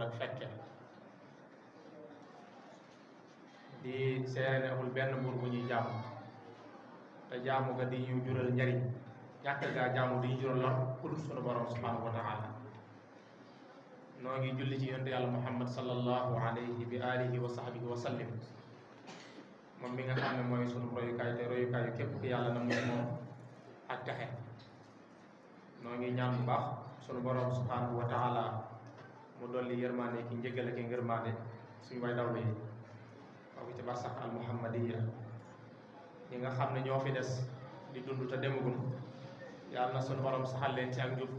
ak fekke di seere ne amul benn buur bu ñuy jaamu te jaamu ga di ñu jural njariñ ñàkk gaa jaamu di ñu jural lor ku dul sunu borom subhanahu wa taala noo ngi julli ci yonte yàlla muhammad sallallahu alayhi bi alihi wa sahbihi wa sallim moom mi nga xam ne mooy sunu royukaay te royukaay képp ku yàlla na muy moom ak texe noo ngi ñaan bu baax sunu borom subhanahu wa taala mu dolli yërmaande ki njëggal ak ngërmaande suñu way dawlu yi waaw ci barsax al muhammadiya ñi nga xam ne ñoo fi des di dund te demagum yàlla na sunu borom saxal leen ci ak njub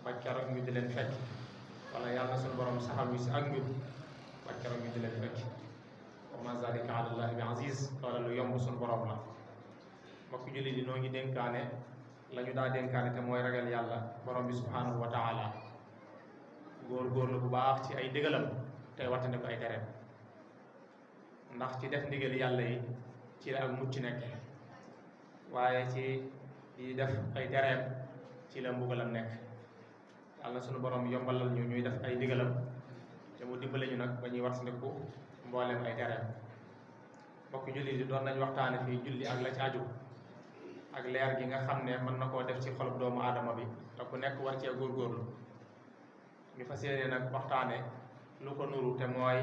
ba keroog ñu di leen fekk wala yàlla na sunu borom saxal ñu si ak njub ba keroog ñu di leen fekk wa ma zalika ala allahi bi aziz loola lu yomb sunu borom la mbokk julli di noo ngi dénkaane la ñu daa dénkaane te mooy ragal yàlla borom bi subhanahu wa taala góor-góorlu bu baax ci ay ndigalam tey wattandi ko ay tereem ndax ci def ndigal yàlla yi ci la ak mucc nekk waaye ci yi def ay tereem ci la mbugalam nekk yàlla na sunu borom yombalal ñu ñuy def ay ndigalam te mu dimbale ñu nag ba ñuy wattandiku mbooleem ay tereem mbokk julli di doon nañ waxtaane fii julli ak la ci aju ak leer gi nga xam ne mën na koo def ci xolub doomu aadama bi te ku nekk war cee góorgóorlu ñu fas yéene nag waxtaane lu ko nuru te mooy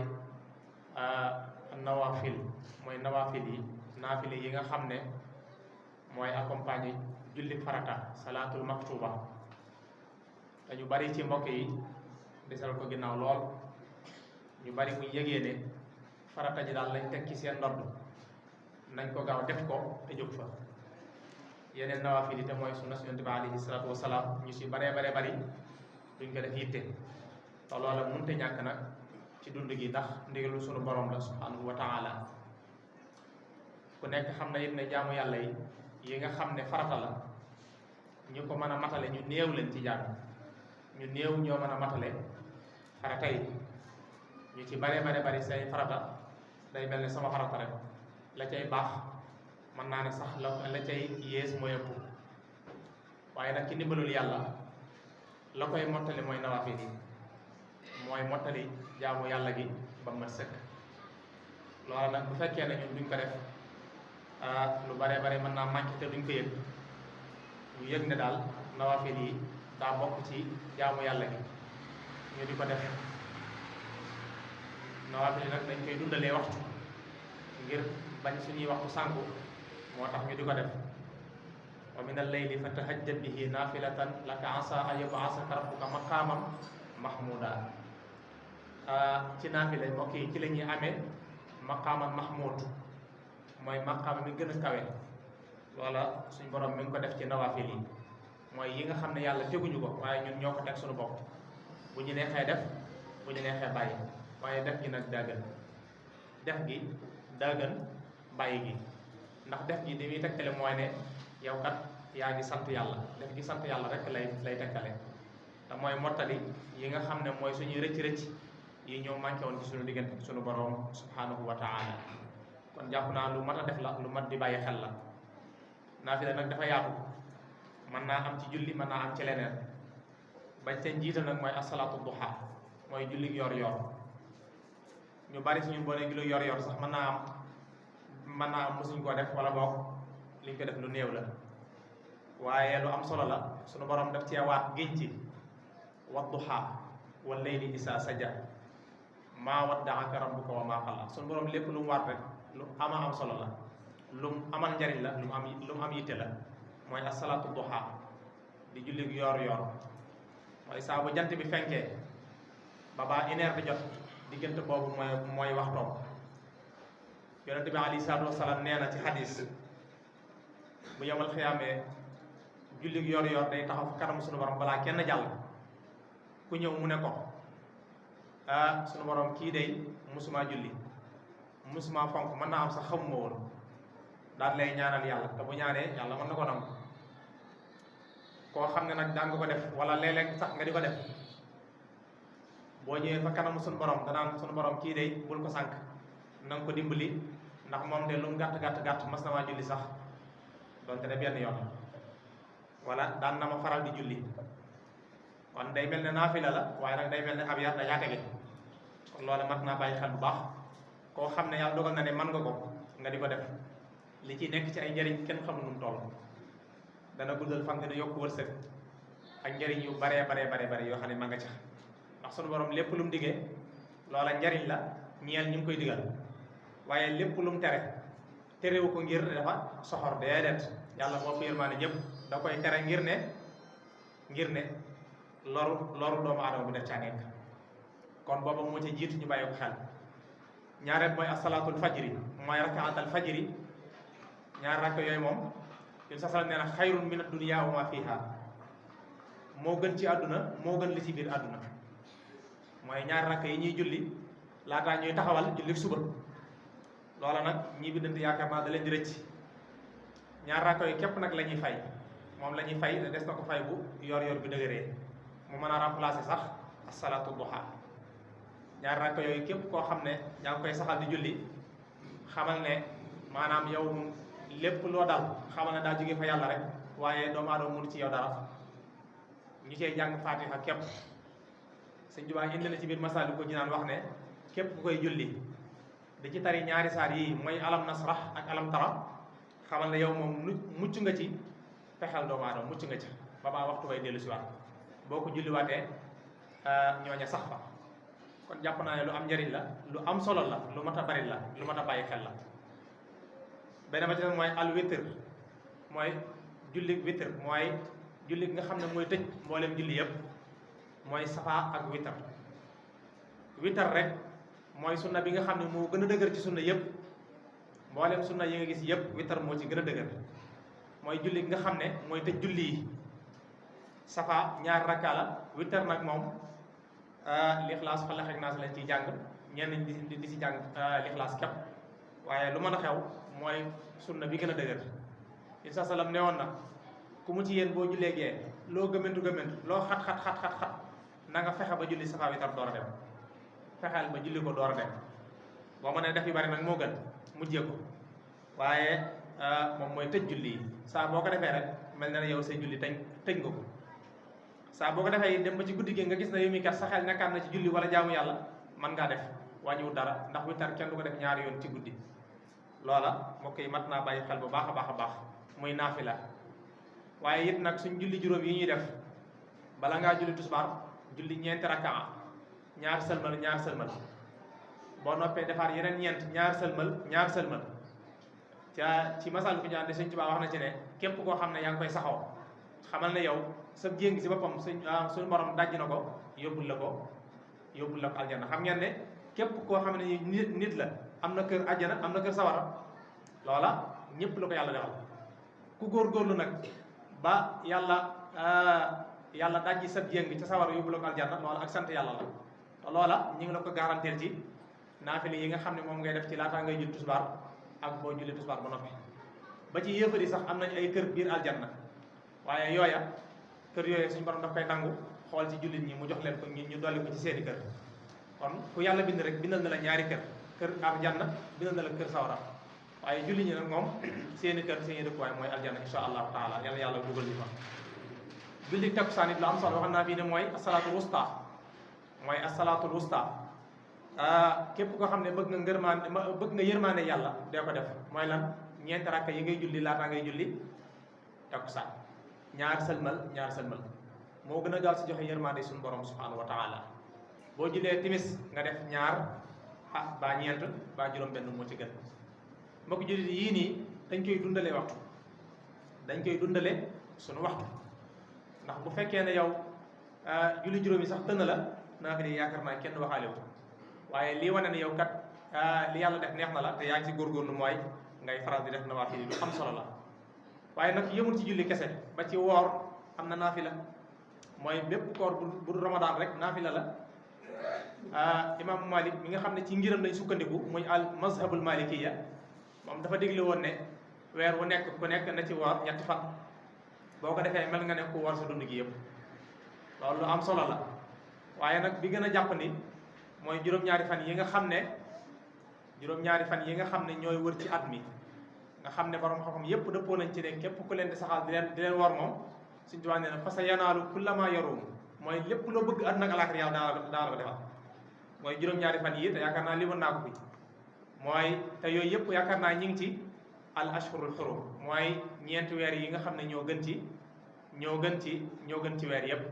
nawafil mooy nawafil yi naafili yi nga xam ne mooy accompagner julli farata salaatul maktuba te ñu bari ci mbokk yi desal ko ginnaaw lool ñu bari bu yëgee ne farata ji daal lañ teg ci seen ndodd nañ ko gaaw def ko te jóg fa yeneen nawafil yi te mooy sunna Yonent bi alayhi salaatu wasalaam ñu si baree bari duñ ko def yitte te loola mënta ñàkk nag ci dund gi ndax ndigalu sunu borom la subhanahu wa taala ku nekk xam na it ne jaamu yàlla yi nga xam ne farata la ñu ko mën a matale ñu néew leen ci jaam ñu néew ñoo mën a matale farata yi ñu ci bare bari say farata day mel ne sama farata rek la cay baax mën naa ne sax la cay yées mooy ëpp waaye nag ci ndimbalul yàlla la koy mottali mooy nawaafil yi mooy mottali jaamu yàlla gi ba mat sëkk loolu nag bu fekkee ne ñun duñ ko def lu bare mën naa manqué te duñ ko yëg ñu yëg ne daal nawaafil yi daa bokk ci jaamu yàlla gi ñu di ko def nawaafil yi nag dañ koy dundalee waxtu ngir bañ suñuy waxtu sànku moo tax ñu di ko def wa min al-layli fatahajjad bihi naafilatan laka asaa an yab'asaka rabbuka maqaaman mahmuuda ci naafila mbokk yi ci la ñuy amee maqaaman mahmuud mooy maqaama mi gën a kawe loola suñ borom mi ngi ko def ci nawaafil yi mooy yi nga xam ne yàlla teguñu ko waaye ñun ñoo ko teg suñu bopp bu ñu neexee def bu ñu neexee bàyyi waaye def gi nag daggan def gi daggan bàyyi gi ndax def gi li muy tegtale mooy ne yow kat yaa ngi sant yàlla def gi sant yàlla rek lay tekkale te mooy mottali yi nga xam ne mooy suñuy rëcc yi ñoo manqué woon ci suñu diggante suñu borom subhanahu wa taala kon jàpp naa lu mat a def la lu mat di bàyyi xel la naafila nag dafa yaatu mën naa am ci julli mën naa am ci leneen bañ seen jiital nag mooy asalaatu duha mooy julli yor ñu bari suñu boo ne julli yor sax mën naa am mosuñ koo def wala boog liñ ko def lu néew la waaye lu am solo la suñu borom daf cee waat géej ci wadduha wal layli isaa saja maa waddaaka rabbuka wa maa qala suñu borom lépp lu mu waat rek lu am solo la lu mu amal njariñ la lu mu am yitte la mooy asalaatu duha di julli yor mooy saa bu jant bi fenkee ba baa une heure di jot diggante boobu mooy waxtoom yonente bi alayhi salaatu wasalaam nee na ci xadis bu yemal xiyaamee julli yor day taxaw fi kanam suñu borom balaa kenn jàll ku ñëw mu ne ko suñu borom kii day musuma julli musuma fonk mën naa am sax xamuma woon daal lay ñaanal yàlla te bu ñaanee yàlla mën na ko nangu koo xam ne nag daan nga ko def wala léeg-léeg sax nga di ko def boo ñëwee fa kanamu suñu borom danaan suñu borom kii day bul ko sànk na nga ko dimbali ndax moom de lu mu gàtt mas na maa julli sax donte ne benn yoon wala daan na ma faral di julli kon day mel ne naafila la waaye nag day mel ne ab yar da yaa tege kon loolu mat naa bàyyi xel bu baax koo xam ne yàlla dogal na ne mën nga ko nga di ko def li ci nekk ci ay njëriñ kenn xamul nu mu toll dana guddal fan dina yokk wërsëg ak njëriñ yu bare yoo xam ne ma nga ca ndax sunu borom lépp lu mu diggee loola njëriñ la ñeel ñu ngi koy digal waaye lépp lu mu terewu ko ngir dafa soxor déedéet yàlla moo fi yërmaane ñëpp da koy tere ngir ne loru doomu aadama bi def caa nekk kon booba moo ca jiitu ñu bàyyi ko xel ñaareel mooy asalaatul fajri mooy rakaatal fajri ñaar rakk yooyu moom yun sa sal nee na xayrun min ad-dunya wa ma fiha moo gën ci àdduna moo gën li ci biir àdduna mooy ñaar rakk yi ñuy julli laataa ñuy taxawal julli suba loola nag ñi bindante yaakaar naa da leen di rëcc ñaar rakk yooyu képp nag la ñuy fay moom la ñuy fay des na ko fay bu yor bi dëgëree mu mën a remplacer sax asalaatu duha ñaar rakk yooyu képp koo xam ne yaa ngi koy saxal di julli xamal ne maanaam yow lépp loo dal xamal ne daa jóge fa yàlla rek waaye doomu aadama mënu ci yow dara ñu cee jàng Faatiha képp Sëñ Tuubaa indi na ci biir Masaalikul Jinaan wax ne képp ku koy julli di ci tari ñaari saar yi mooy alam nasrah ak alam tara xamal ne yow moom mucc nga ci fexeel doomu aadama mucc nga ci ba baa waxtu way dellu si waat boo ko julliwaatee ñooña sax fa kon jàpp naa ne lu am njëriñ la lu am solo la lu mat a bari la lu mat a bàyyi xel la beneen ba ci nag mooy al witr mooy julli witr mooy julli nga xam ne mooy tëj mboolem julli yëpp mooy safa ak witr rek mooy sunna bi nga xam ne moo gën a dëgër ci sunna yëpp mboolem sunna yi nga gis yëpp witr moo ci gën a dëgër mooy julli nga xam ne mooy tëj julli yi safa ñaar rakka la witr nag moom lixlaas Falaq ak Naas lañ ciy jàng ñenn di ci jàng lixlaas képp waaye lu mën a xew mooy sunna bi gën a dëgër Isa salaam ne woon na ku mu ci yéen boo jullee gee loo gëmmentu loo xat na nga fexe ba julli safa witar door a dem fexeel ba julli ko door a dem boo mënee def yu bari nag moo gën mujjee ko waaye moom mooy tëj julli yi saa boo ko defee rek mel na ne yow say julli tëj nga ko saa boo ko defee dem ba ci guddi gi nga gis na yow mi kat sa xel nekkaat na ci julli wala jaamu yàlla mën ngaa def wàññiwul dara ndax witar kenn du ko def ñaari yoon ci guddi loola mbokk yi mat naa bàyyi xel bu baax a baax muy naafila waaye it nag suñ julli juróom yi ñuy def bala ngaa julli tusbaar julli ñeenti rakkaa ñaar sëlmal boo noppee defaat yeneen ñeent ñaar sëlmal ci masal ku ñaan de Sëñ Tuubaa wax na ci ne képp koo xam ne yaa ngi koy saxoo xamal ne yow sa jéng si boppam suñu borom dajj na ko yóbbul la ko aljanna xam ngeen ne képp koo xam ne nit la am na kër àjjana am na kër sawara loola ñëpp la ko yàlla defal ku góorgóorlu nag ba yàlla dajji sa jéng ca sawara yóbbu la ko aljanna loola ak sant yàlla la te loola ñu ngi la ko garantir ci naafile yi nga xam ne moom ngay def ci laataa ngay julli tusbaar ak boo julli tusbaar ba noppi ba ci yëfar yi sax am nañu ay kër biir aljanna waaye yooya kër yooya suñu borom daf koy nangu xool ci jullit ñi mu jox leen ko ñu dolli ko ci seeni kër kon ku yàlla bind rek bindal na la ñaari kër aljanna bindal na la kër sawara waaye jullit ñi nag moom seeni kër seeni dëkkuwaay mooy aljanna insha allahu taala yàlla dugal ñu fa julli takkusaan it la am solo waxam naa bii ne mooy asalaatul wusta képp koo xam ne bëgg nga yërmaande yàlla dee ko def mooy lan ñeenti rakka yi ngay julli laataa ngay julli takkusaan ñaar sëlmal moo gën a gaaw si joxe yërmaande suñu borom subhanahu wa taala boo jullee timis nga def ñaar ba ñeent ba juróom benn moo ci gën mbokk jullit yii nii dañ koy dundale suñu waxtu ndax bu fekkee ne yow julli juróom yi sax tënn la naa fi di yaakaar naa kenn waxaale wu waaye lii wane ne yow kat li yàlla def neex na la te yaa ngi si góorgóorlu mooy ngay faral di def nawaafil lu am solo la waaye nag yëmul ci julli kese ba ci woor am na naafila mooy bépp koor bu Ramadan rek naafila la imam Malik mi nga xam ne ci ngiram lañ sukkandiku muy al mazhabul malikiya moom dafa digle woon ne weer wu nekk ku nekk na ci woor ñetti fan boo ko defee mel nga ne ku woor sa dund gi yëpp loolu lu am solo la waaye nag bi gën a jàppandi mooy juróom-ñaari fan yi nga xam ne ñooy wër ci at mi nga xam ne borom xam-xam yépp dëppoo nañ ci ne képp ku leen di saxal di leen war moom Sëñ Tuubaa nee na fa sa yanaalu kullama yarum mooy lépp loo bëgg àdduna ak àllaaxira yàlla daa la ko defal mooy juróom-ñaari fan yi te yaakaar naa limoon naa ko fi mooy te yooyu yëpp yaakaar naa ñi ngi ci al ashhurul xurum mooy ñeenti weer yi nga xam ne ñoo gën ci weer yëpp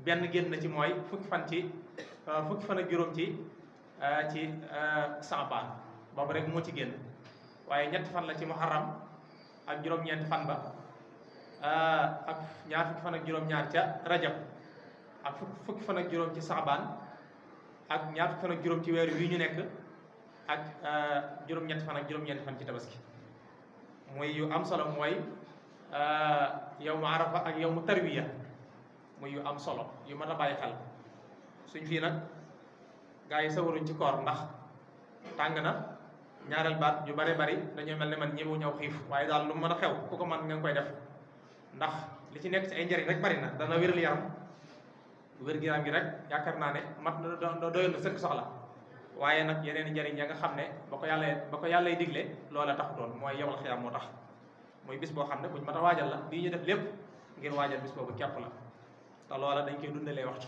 benn génn na ci mooy fukki fan ak juróom ci Saabaan boobu rek moo ci génn waaye ñetti fan la ci muharram ak juróom-ñeenti fan ba ak ñaar fukki fan ak juróom-ñaar ca rajab ak fukki fan ak juróom ci Saabaan ak ñaar fukki fan ak juróom ci weer wi ñu nekk ak juróom-ñetti fan ak juróom-ñeenti fan ci tabaski muy yu am solo mooy yawmu arafa ak yawmu tarwiya muy yu am solo yu mat a bàyyi xel suñ fii nag gaa yi sawaruñ ci koor ndax tàng na ñaareel baat yu bari bari dañoo mel ne man ñëwu ñëw xiif waaye daal lu mën a xew ku ko man nga koy def ndax li ci nekk ci ay njëriñ rek bari na dana wéral yaram wér-gu-yaram gi rek yaakaar naa ne mat doyoon na sëkk soxla waaye nag yeneen njëriñ ya nga xam ne ba ko yàllay digle loola taxutoon mooy yowal xiyaam moo tax muy bis boo xam ne buñ mat a waajal la lii ñu def lépp ngir waajal bis boobu képp la te loola dañ koy dundalee waxtu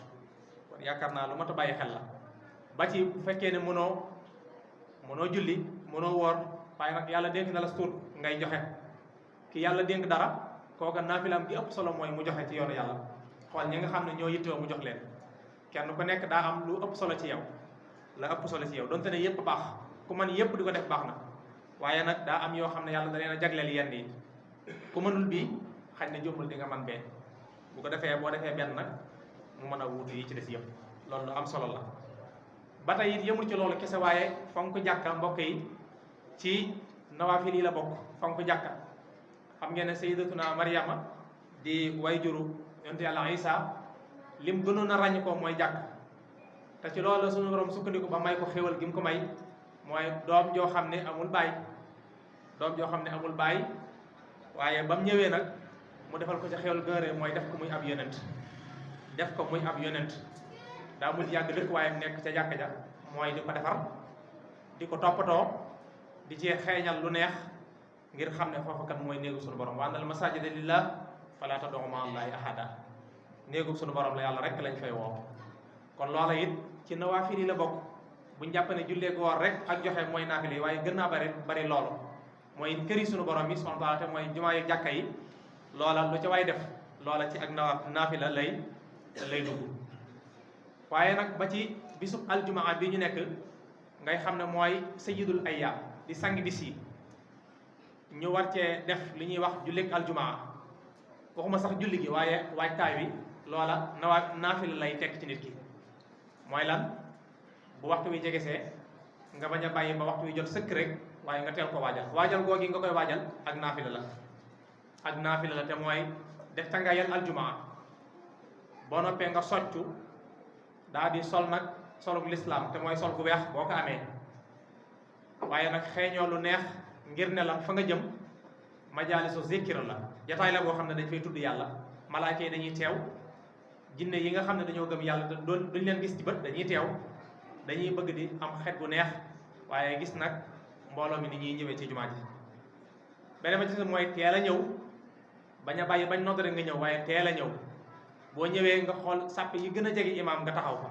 kon yaakaar naa lu mat a bàyyi xel la ba ci bu fekkee ne mënoo julli mënoo woor waaye nag yàlla dénk na la suut ngay joxe ki yàlla dénk dara kooka naafilaam gi ëpp solo mooy mu joxe ci yoonu yàlla xool ñi nga xam ne ñoo yittewoo mu jox leen kenn ku nekk daa am lu ëpp solo ci yow la ëpp solo ci yow donte ne yëpp baax ku mën yëpp di ko def baax na waaye nag daa am yoo xam ne yàlla da leen a jagleel yenn yi ku mënul bii xañ ne jombul di nga man bee bu ko defee boo defee benn nag mu mën a wuutu yi ci des yëpp loolu lu am solo la ba tey it yëmul ci loolu kese waaye fonk jàkka mbokk yi ci nawaafil yi la bokk fonk jàkka xam ngeen ne sayyidatuna Maryama di way juru yonte yàlla Isa lim gënoon a ràññ ko mooy jàkk te ci loolu la suñu borom sukkandiku ba may ko xéwal gi mu ko may mooy doom joo xam ne amul baay waaye ba mu ñëwee nag mu defal ko ci xéwal gënre mooy def ko muy ab yonent daa mujj yàgg dëkk waaye nekk ca jàkka ja mooy di ko defar di ko toppatoo di ci xeeñal lu neex ngir xam ne foofu kat mooy néegu suñu borom wa annal masaajida lillah falaa tad'uu ma'a llaahi ahadaa néegu suñu borom la yàlla rek lañ fay woo kon loola it ci nawaafil yi la bokk buñ jàpp ne jullee ko war rek ak joxe mooy naafile yi waaye gën naa bari loolu mooy këri suñu borom yi subhaanahu wa taala te mooy jumaa yi jàkka yi loola lu ca waay def loola ci ak naafila lay dugg waaye nag ba ci bisub aljumaa bi ñu nekk ngay xam ne mooy sayyidul ayyaam di sang bis yi ñu war cee def li ñuy wax julleeg aljumaa waxuma sax julli gi waaye waajtaay wi loola naafila lay tekk ci nit ki mooy lan bu waxtu wi jegesee nga bañ a bàyyi ba waxtu wi jot sëkk rek waaye nga teel ko waajal googi nga koy waajal ak naafila la te mooy def tàngaayal aljumaa boo noppee nga soccu daa di sol nag solub lislaam te mooy sol bu weex boo ko amee waaye nag xeeñoo lu neex ngir ne la fa nga jëm majaalisu zikir la jataay la boo xam ne dañ fay tudd yàlla malaaka yi dañuy teew jinne yi nga xam ne dañoo gëm yàlla duñ leen gis ci bët dañuy teew dañuy bëgg di am xet bu neex waaye gis nag mbooloo mi ni ñuy ñëwee ci jumaa ji beneen ba ci mooy teel a ñëw bañ a bàyyi bañ nodd rek nga ñëw waaye teel a ñëw boo ñëwee nga xool sàppe yi gën a jege imaam nga taxaw fa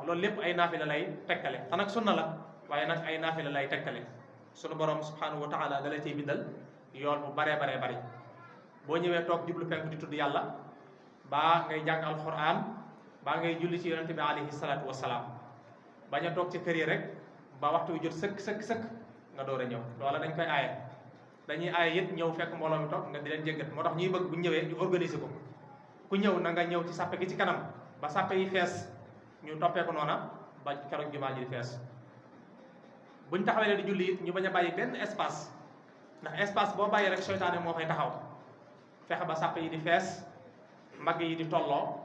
loolu lépp ay naafila lay tekkale te nag sunna la waaye nag ay naafila lay tekkale sunu borom subhanahu wa taala dala ciy bindal yool bu baree bari boo ñëwee toog jublu penku di tudd yàlla baa ngay jàng alquran baa ngay julli ci yonente bi alayhi salaatu wasalaam bañ a toog ci kër yi rek ba waxtu wi jot sëkk nga door a ñëw loola dañ koy aaye dañuy aaye it ñëw fekk mbooloo mi toog nga di leen jéggat moo tax ñuy bëgg bu ñëwee ñu organiser ko ku ñëw na nga ñëw ci sàppe gi ci kanam ba sàppe yi fees ñu toppee ko noona ba keroog jumaa ji di fees buñ taxawee di julli it ñu bañ a bàyyi benn espace ndax espace boo bàyyi rek seytaane moo fay taxaw fexe ba sàppe yi di fees mbagg yi di tolloo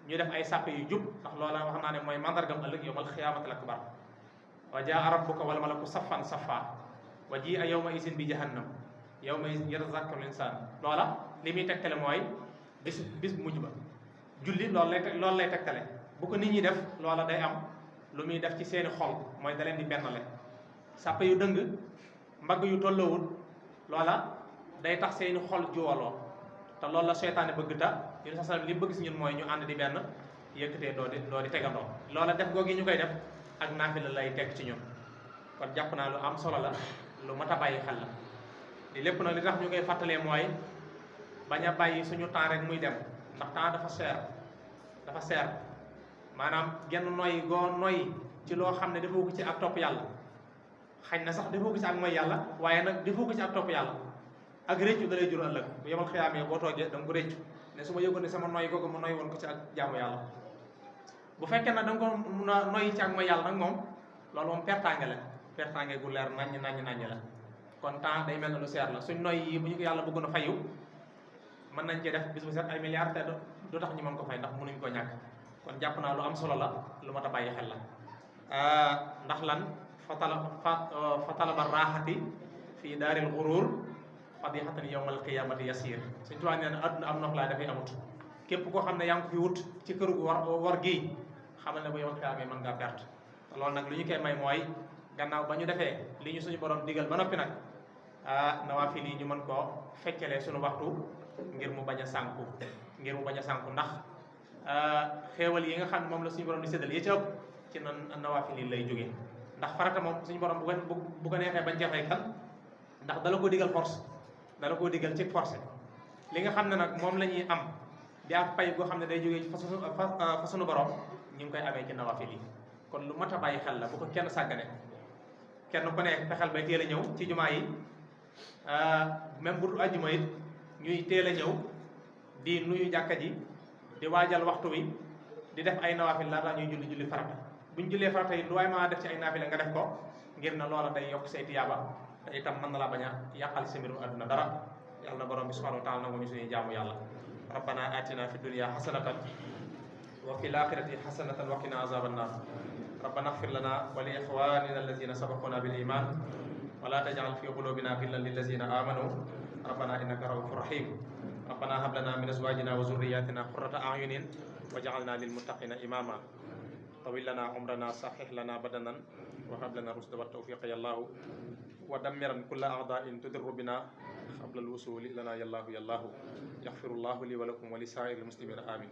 ñu def ay sàppe yu jub ndax loola wax naa ne mooy mandargam ëllëg yawmal xiyaamatil akbar wa jaa rabbuka wal malaku saffan saffa wa ji a yawma isin bi jahannam yawma isin yatazakkaru insaan loola li muy tegtale mooy bis bu mujj ba julli loolu lay tegtale bu ko nit ñi def loola day am lu muy def ci seeni xol mooy da leen di bennale sàppe yu dëng mbagg yu tolloowul loola day tax seeni xol juwaloo te loolu la seytaane bëgg ta yéen sa li bëgg si ñun mooy ñu ànd di benn yëkkatee doo di tegandoo loola def googi ñu koy def ak naafila lay teg ci ñun kon jàpp naa lu am solo la lu mat a bàyyi xel la di lépp nag li tax ñu koy fàttalee mooy bañ a bàyyi suñu temps rek muy dem ndax temps dafa seer maanaam genn noyyi goo noyyi ci loo xam ne defoo ko ci ak topp yàlla xañ na sax defoo ko ci ak mooy yàlla waaye nag defoo ko ci ak topp yàlla ak réccu da lay jur ëllëg bu yemal xiyaamee boo toogee da nga ko réccu ne su ma yëgoon ne sama noyyi googu ma noyyi woon ko ci ak jaamu yàlla bu fekkee nag da nga ko mun a noyyi ci ak mooy yàlla nag moom loolu moom pertaange la pertaange gu leer naññ la kon temps day mel ne lu seer la suñ noyyi yi bu ñu ko yàlla bëggoon a fayu mën nañ cee def bis bu set ay milliards te du tax ñu mën ko fay ndax mënuñ ko ñàkk kon jàpp naa lu am solo la lu mat a bàyyi xel la ndax lan fa talaba raaxati fii daaril xuruur fadixatan yawmal qiyaamati yasiir suñ tubaab nee na adduna am nox laa dafay amut képp koo xam ne yaa ngi ko fi wut ci këru war gii xamal ne bu yawmal qiyaamee mën ngaa perte te loolu nag lu ñu koy may mooy gannaaw ba ñu defee li ñu suñu borom digal ba noppi nag nawaafil yi ñu mën koo feccalee suñu waxtu ngir mu bañ a sànku ndax xéewal yi nga xam ne moom la suñu borom di séddal yi ci ëpp ci nawaafil yi lay jógee ndax farata moom suñu borom bu ko neexee bañ cee fay kan ndax dala ko digal force dala koo digal ci forcé li nga xam ne nag moom la ñuy am di ak pay goo xam ne day jógee fa suñu borom ñu ngi koy amee ci nawaafil yi kon lu mat a bàyyi xel la bu ko kenn sàggane kenn ku ne fexeel bay teel a ñëw ci jumaa yi même bu dul àjjuma it ñuy teel a ñëw di nuyu jàkka ji di waajal waxtu wi di def ay nawaafil laata ñuy julli farata buñ jullee farata yi lu waay maa def ci ay naafila nga def ko ngir na loola day yokk say tiyaaba te itam mën na laa bañ a yàqal sa mbirum àdduna dara yàlla na borom bi subhanahu wa taala nangu ñu suñuy jaamu yàlla rabbana atina fi dunya hasanatan wa fil akhirati hasanatan wa qina azaban nar rabbana ighfir lana wa li ikhwanina alladhina sabaquna bil iman wa la taj'al fi qulubina ghillan lil ladzina amanu rabbana innaka ra'ufur rahim rabbana hab lana min azwajina wa zurriyyatina qurrata a'yunin waj'alna lil muttaqina imama طويل لنا عمرنا صحح لنا بدنا وهب لنا رشد والتوفيق يا الله ودمرا كل أعداء تضر بنا قبل الوصول لنا يا الله يغفر الله لي ولكم ولسائر المسلمين آمين